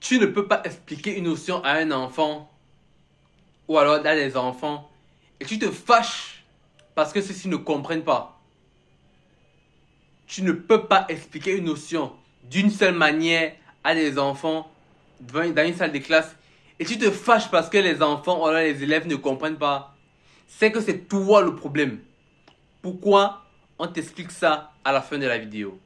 Tu ne peux pas expliquer une notion à un enfant ou alors à des enfants et tu te fâches parce que ceux-ci ne comprennent pas. Tu ne peux pas expliquer une notion d'une seule manière à des enfants dans une salle de classe et tu te fâches parce que les enfants ou alors les élèves ne comprennent pas. C'est que c'est toi le problème. Pourquoi? On t'explique ça à la fin de la vidéo.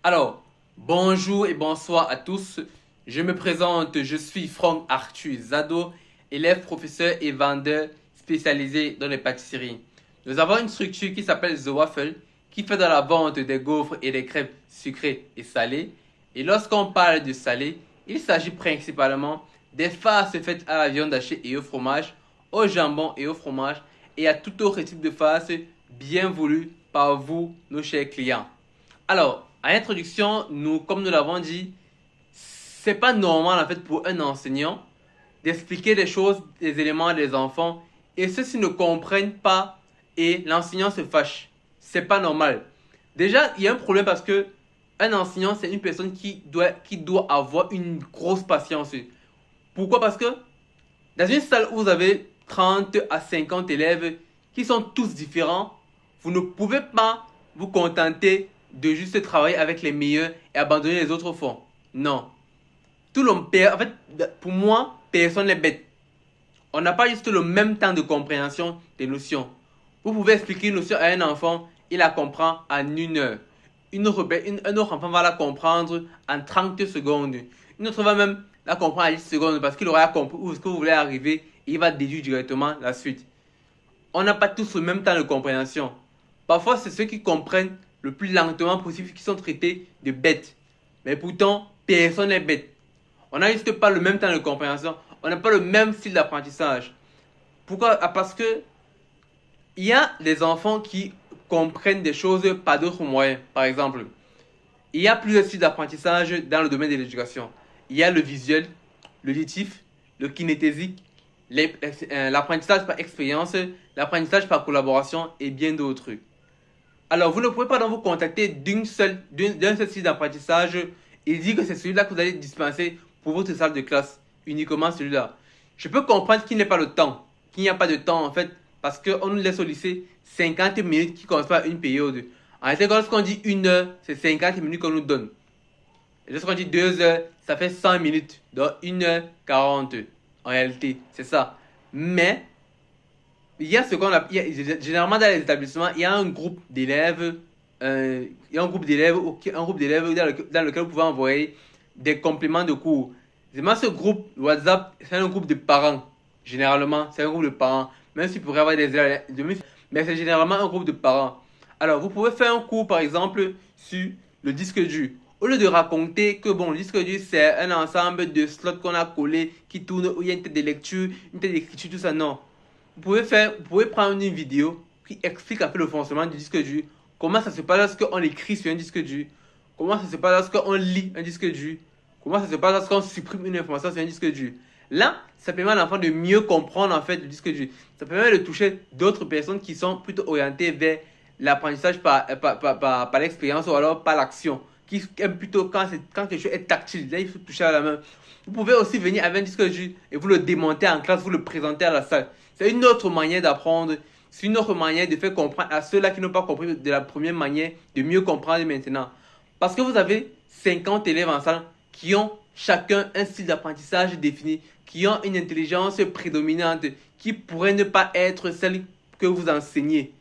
Alors, bonjour et bonsoir à tous. Je me présente, je suis Franck Arthur Zado, élève, professeur et vendeur spécialisé dans les pâtisseries. Nous avons une structure qui s'appelle The Waffle, qui fait de la vente des gaufres et des crêpes sucrées et salées. Et lorsqu'on parle de salé, il s'agit principalement des farces faites à la viande hachée et au fromage, au jambon et au fromage, et à tout autre type de farce bien voulu par vous, nos chers clients. Alors, à l'introduction, comme nous l'avons dit, c'est pas normal en fait pour un enseignant d'expliquer des choses, des éléments à des enfants et ceux-ci ne comprennent pas et l'enseignant se fâche. C'est pas normal. Déjà, il y a un problème parce que un enseignant, c'est une personne qui doit avoir une grosse patience. Pourquoi? Parce que dans une salle où vous avez 30 à 50 élèves qui sont tous différents, vous ne pouvez pas vous contenter de juste travailler avec les meilleurs et abandonner les autres fonds. Non. En fait, pour moi, personne n'est bête. On n'a pas juste le même temps de compréhension des notions. Vous pouvez expliquer une notion à un enfant, il la comprend en 1 heure. Un autre enfant va la comprendre en 30 secondes. Une autre va même la comprendre en 10 secondes parce qu'il aura compris où est-ce que vous voulez arriver et il va déduire directement la suite. On n'a pas tous le même temps de compréhension. Parfois, c'est ceux qui comprennent le plus lentement possible qui sont traités de bêtes. Mais pourtant, personne n'est bête. On n'a juste pas le même temps de compréhension. On n'a pas le même style d'apprentissage. Pourquoi? Parce que il y a des enfants qui comprennent des choses par d'autres moyens. Par exemple, il y a plusieurs styles d'apprentissage dans le domaine de l'éducation. Il y a le visuel, l'auditif, le kinesthésique, l'apprentissage par expérience, l'apprentissage par collaboration et bien d'autres. Alors, vous ne pouvez pas donc vous contacter d'un seul style d'apprentissage et dire que c'est celui-là que vous allez dispenser pour votre salle de classe, uniquement celui-là. Je peux comprendre qu'il n'y a pas le temps, qu'il n'y a pas de temps en fait, parce qu'on nous laisse au lycée 50 minutes qui correspondent à une période. En réalité, lorsqu'on dit 1 heure, c'est 50 minutes qu'on nous donne. Et lorsqu'on dit 2 heures, ça fait 100 minutes, donc 1 h 40 en réalité, c'est ça. Mais, il y a ce qu'on appelle, généralement dans les établissements, il y a un groupe d'élèves, un groupe d'élèves dans lequel vous pouvez envoyer des compléments de cours. Généralement, ce groupe WhatsApp, c'est un groupe de parents. Généralement, c'est un groupe de parents. Même s'il pourrait y avoir des élèves, mais c'est généralement un groupe de parents. Alors, vous pouvez faire un cours, par exemple, sur le disque dur. Au lieu de raconter que bon, le disque dur, c'est un ensemble de slots qu'on a collés, qui tournent, où il y a une tête de lecture, une tête d'écriture, tout ça, non. Vous pouvez prendre une vidéo qui explique un peu le fonctionnement du disque dur. Comment ça se passe lorsqu'on écrit sur un disque dur. Comment ça se passe lorsqu'on lit un disque dur. Comment ça se passe lorsqu'on supprime une information sur un disque dur. Là, ça permet à l'enfant de mieux comprendre en fait le disque dur. Ça permet de toucher d'autres personnes qui sont plutôt orientées vers l'apprentissage par l'expérience ou alors par l'action. Qui aiment plutôt quand quelque chose est tactile. Là, il faut toucher à la main. Vous pouvez aussi venir avec un disque dur et vous le démonter en classe, vous le présenter à la salle. C'est une autre manière d'apprendre. C'est une autre manière de faire comprendre à ceux-là qui n'ont pas compris de la première manière, de mieux comprendre maintenant. Parce que vous avez 50 élèves en salle qui ont chacun un style d'apprentissage défini, qui ont une intelligence prédominante, qui pourrait ne pas être celle que vous enseignez.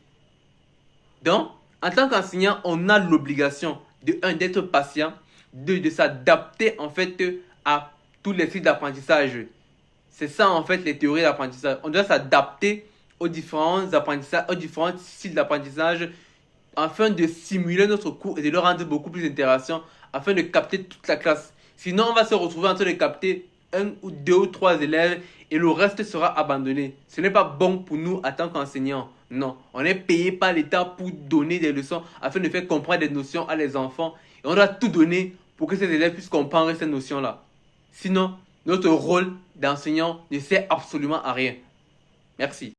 Donc, en tant qu'enseignant, on a l'obligation d'être patient, de s'adapter en fait à tous les styles d'apprentissage. C'est ça en fait les théories d'apprentissage. On doit s'adapter aux différents apprentissages, aux différents styles d'apprentissage afin de simuler notre cours et de le rendre beaucoup plus intéressant afin de capter toute la classe. Sinon, on va se retrouver en train de capter 1 ou 2 ou 3 élèves et le reste sera abandonné. Ce n'est pas bon pour nous en tant qu'enseignants. Non, on est payé par l'État pour donner des leçons afin de faire comprendre des notions à les enfants. Et on doit tout donner pour que ces élèves puissent comprendre ces notions-là. Sinon, notre rôle d'enseignant ne sert absolument à rien. Merci.